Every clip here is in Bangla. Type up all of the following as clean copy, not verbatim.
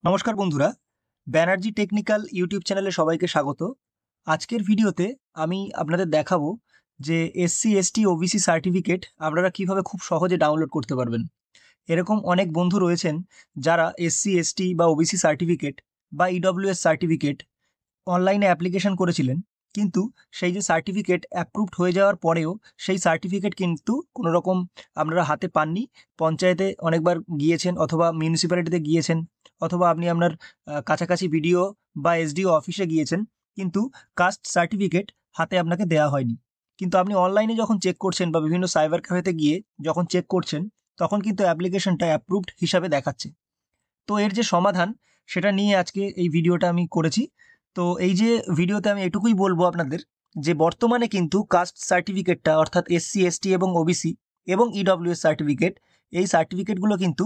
নমস্কার বন্ধুরা, ব্যানার্জি টেকনিক্যাল ইউটিউব চ্যানেলে সবাইকে স্বাগত। আজকের ভিডিওতে আমি আপনাদের দেখাবো যে এসসি এসটি ওবিসি সার্টিফিকেট আপনারা কিভাবে খুব সহজে ডাউনলোড করতে পারবেন। এরকম অনেক বন্ধু রয়েছেন যারা এসসি এসটি বা ওবিসি সার্টিফিকেট বা ইডব্লিউএস সার্টিফিকেট অনলাইনে অ্যাপ্লিকেশন করেছিলেন, কিন্তু সেই যে সার্টিফিকেট অ্যাপ্রুভড হয়ে যাওয়ার পরেও সেই সার্টিফিকেট কিন্তু কোনো রকম আপনারা হাতে পাননি। পঞ্চায়েতে অনেকবার গিয়েছেন অথবা মিউনিসিপ্যালিটিতে গিয়েছেন অথবা আপনি আপনার কাছাকাছি বিডিও বা এসডিও অফিসে গিয়েছেন, কিন্তু কাস্ট সার্টিফিকেট হাতে আপনাকে দেওয়া হয়নি। কিন্তু আপনি অনলাইনে যখন চেক করছেন বা বিভিন্ন সাইবার ক্যাফেতে গিয়ে যখন চেক করছেন, তখন কিন্তু অ্যাপ্লিকেশনটা অ্যাপ্রুভড হিসাবে দেখাচ্ছে। তো এর যে সমাধান সেটা নিয়ে আজকে এই ভিডিওটা আমি করেছি। তো এই যে ভিডিওতে আমি এটুকুই বলবো আপনাদের যে বর্তমানে কিন্তু কাস্ট সার্টিফিকেটটা অর্থাৎ এসসি এসটি এবং ওবিসি এবং ইডব্লিউএস সার্টিফিকেট, এই সার্টিফিকেটগুলো কিন্তু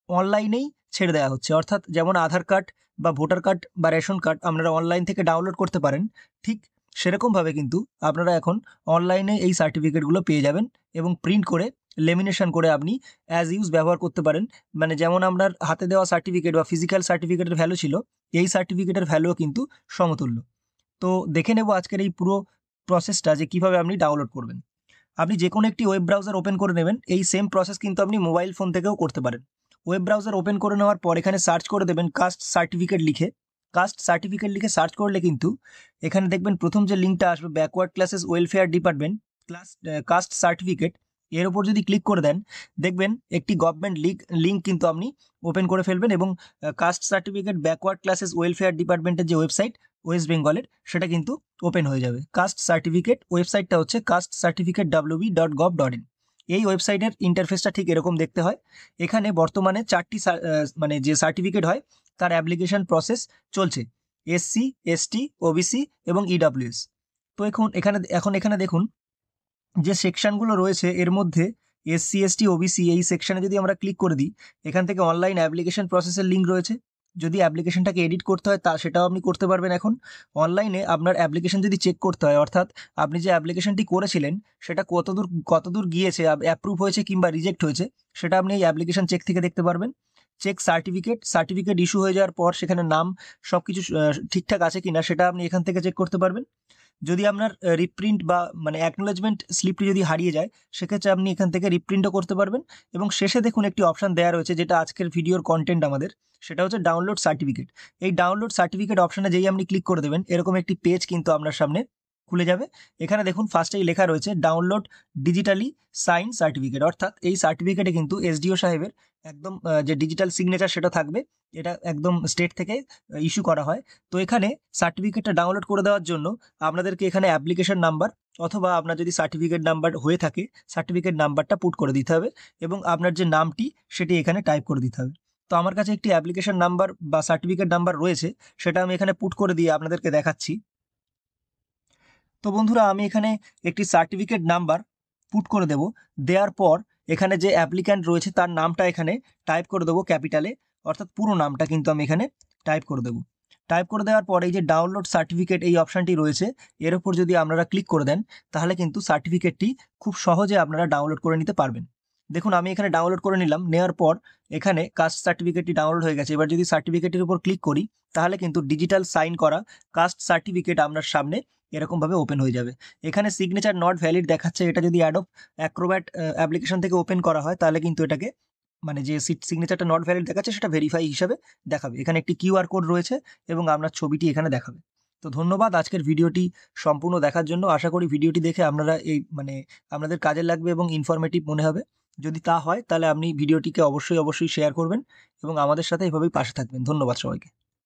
অনলাইনেই ছেড়ে দেওয়া হচ্ছে। অর্থাৎ যেমন আধার কার্ড বা ভোটার কার্ড বা রেশন কার্ড আপনারা অনলাইন থেকে ডাউনলোড করতে পারেন, ঠিক সেরকমভাবে কিন্তু আপনারা এখন অনলাইনে এই সার্টিফিকেটগুলো পেয়ে যাবেন এবং প্রিন্ট করে লেমিনেশন করে আপনি অ্যাজ ইউজ ব্যবহার করতে পারেন। মানে যেমন আপনার হাতে দেওয়া সার্টিফিকেট বা ফিজিক্যাল সার্টিফিকেটের ভ্যালু ছিল, এই সার্টিফিকেটের ভ্যালুও কিন্তু সমতুল্য। তো দেখে নেব আজকের এই পুরো প্রসেসটা যে কিভাবে আপনি ডাউনলোড করবেন। আপনি যে কোনো একটি ওয়েব ব্রাউজার ওপেন করে নেবেন। এই সেম প্রসেস কিন্তু আপনি মোবাইল ফোন থেকেও করতে পারেন। ওয়েব ব্রাউজার ওপেন করে নেওয়ার পর এখানে সার্চ করে দেবেন কাস্ট সার্টিফিকেট লিখে। কাস্ট সার্টিফিকেট লিখে সার্চ করলে কিন্তু এখানে দেখবেন প্রথম যে লিঙ্কটা আসবে backward classes welfare department class caste certificate, এর উপর যদি ক্লিক করে দেন দেখবেন একটি গভর্নমেন্ট লিঙ্ক কিন্তু আপনি ওপেন করে ফেলবেন এবং caste certificate backward classes welfare ডিপার্টমেন্টের যে ওয়েবসাইট ওয়েস্ট বেঙ্গলের, সেটা কিন্তু ওপেন হয়ে যাবে। কাস্ট সার্টিফিকেট ওয়েবসাইটটা হচ্ছে castcertificate.wb.gov.in। এই ওয়েবসাইটের ইন্টারফেসটা ঠিক এরকম দেখতে হয়। এখানে বর্তমানে চারটি মানে যে সার্টিফিকেট হয় তার অ্যাপ্লিকেশন প্রসেস চলছে: এসসি এসটি ওবিসি এবং ইডব্লিউএস। তো এখানে দেখুন যে সেকশনগুলো রয়েছে এর মধ্যে এসসি এসটি ওবিসি এই সেকশনে যদি আমরা ক্লিক করে দিই, এখান থেকে অনলাইন অ্যাপ্লিকেশন প্রসেসের লিঙ্ক রয়েছে। যদি অ্যাপ্লিকেশনটাকে এডিট করতে হয় সেটাও আপনি করতে পারবেন। এখন অনলাইনে আপনার অ্যাপ্লিকেশন যদি চেক করতে হয়, অর্থাৎ আপনি যে অ্যাপ্লিকেশনটি করেছিলেন সেটা কতদূর গিয়েছে, অ্যাপ্রুভ হয়েছে কিংবা রিজেক্ট হয়েছে, সেটা আপনি এই অ্যাপ্লিকেশন চেক থেকে দেখতে পারবেন। চেক সার্টিফিকেট ইস্যু হয়ে যাওয়ার পর সেখানে নাম সব কিছু ঠিকঠাক আছে কিনা সেটা আপনি এখান থেকে চেক করতে পারবেন। যদি আপনার রিপ্রিন্ট বা মানে অ্যাকনোলেজমেন্ট স্লিপটি যদি হারিয়ে যায়, সেক্ষেত্রে আপনি এখান থেকে রিপ্রিন্টও করতে পারবেন। এবং শেষে দেখুন একটি অপশান দেওয়া রয়েছে, যেটা আজকের ভিডিওর কন্টেন্ট আমাদের, সেটা হচ্ছে ডাউনলোড সার্টিফিকেট। এই ডাউনলোড সার্টিফিকেট অপশানে যেই আপনি ক্লিক করে দেবেন, এরকম একটি পেজ কিন্তু আপনার সামনে খুলে যাবে। এখানে দেখুন ফার্স্টেই লেখা রয়েছে ডাউনলোড ডিজিটালি সাইন সার্টিফিকেট, অর্থাৎ এই সার্টিফিকেটে কিন্তু এসডিও সাহেবের একদম যে ডিজিটাল সিগনেচার সেটা থাকবে। এটা একদম স্টেট থেকে ইস্যু করা হয়। তো এখানে সার্টিফিকেটটা ডাউনলোড করে দেওয়ার জন্য আপনাদেরকে এখানে অ্যাপ্লিকেশন নাম্বার অথবা আপনার যদি সার্টিফিকেট নাম্বার হয়ে থাকে সার্টিফিকেট নাম্বারটা পুট করে দিতে হবে এবং আপনার যে নামটি সেটি এখানে টাইপ করে দিতে হবে। তো আমার কাছে একটি অ্যাপ্লিকেশন নাম্বার বা সার্টিফিকেট নাম্বার রয়েছে, সেটা আমি এখানে পুট করে দিয়ে আপনাদেরকে দেখাচ্ছি। তো বন্ধুরা, আমি এখানে একটি সার্টিফিকেট নাম্বার পুট করে দেব। দেওয়ার পর এখানে যে অ্যাপ্লিক্যান্ট রয়েছে তার নামটা এখানে টাইপ করে দেবো ক্যাপিটালে, অর্থাৎ পুরো নামটা কিন্তু আমি এখানে টাইপ করে দেবো। টাইপ করে দেওয়ার পর এই যে ডাউনলোড সার্টিফিকেট এই অপশানটি রয়েছে, এর উপর যদি আপনারা ক্লিক করে দেন তাহলে কিন্তু সার্টিফিকেটটি খুব সহজে আপনারা ডাউনলোড করে নিতে পারবেন। দেখুন আমি এখানে ডাউনলোড করে নিলাম। নেওয়ার পর এখানে কাস্ট সার্টিফিকেটটি ডাউনলোড হয়ে গেছে। এবার যদি সার্টিফিকেটের উপর ক্লিক করি তাহলে কিন্তু ডিজিটাল সাইন করা কাস্ট সার্টিফিকেট আপনার সামনে এরকমভাবে ওপেন হয়ে যাবে। এখানে সিগনেচার নট ভ্যালিড দেখাচ্ছে। এটা যদি অ্যাডোব অ্যাক্রোব্যাট অ্যাপ্লিকেশন থেকে ওপেন করা হয় তাহলে কিন্তু এটাকে মানে যে সিগনেচারটা নট ভ্যালিড দেখাচ্ছে সেটা ভেরিফাই হিসাবে দেখাবে। এখানে একটি কিউআর কোড রয়েছে এবং আপনার ছবিটি এখানে দেখাবে। তো ধন্যবাদ আজকের ভিডিওটি সম্পূর্ণ দেখার জন্য। আশা করি ভিডিওটি দেখে আপনারা এই মানে আপনাদের কাজে লাগবে এবং ইনফরমেটিভ মনে হবে। যদি তা হয় তাহলে আপনি ভিডিওটিকে অবশ্যই শেয়ার করবেন এবং আমাদের সাথে এভাবেই পাশে থাকবেন। ধন্যবাদ সবাইকে।